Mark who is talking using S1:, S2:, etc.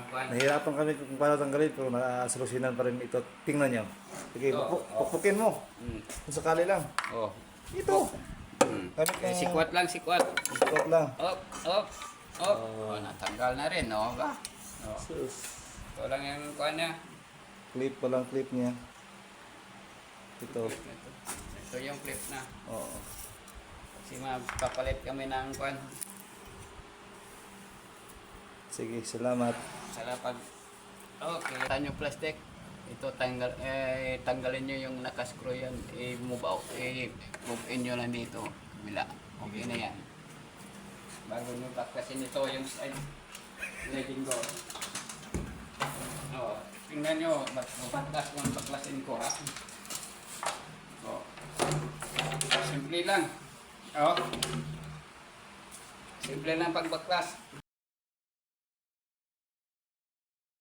S1: kuhan.
S2: Nahihirapan kami kung paano tanggalin pero nasolusyonan pa rin ito. Tingnan nyo. Sige, pukpukin mo. Kung sakali lang.
S1: Oh.
S2: Ito. Gamit ng
S1: Sikwat lang, sikwat.
S2: sikwat lang.
S1: Op, op, op. Oh, natanggal na rin, no? Ba? Oh.
S2: Sus.
S1: Ito lang yung kuhan niya.
S2: Clip pa lang clip niya. Ito.
S1: Ito yung clip na.
S2: Oo.
S1: Kasi magpapalit kami ng kuhan.
S2: Sige, salamat.
S1: Pag okay, tanyo plastic. Ito tanggalin nyo yung nakascrew yan. I-move out, i-move in nyo lang dito. Kabila. Okay na yan. Bago nyo baklasin ito yung side. Letting go. Oh, tingnan nyo. Baklas kung baklasin ko ha. Oh. Simple lang. Oh. Simple lang pagbaklas.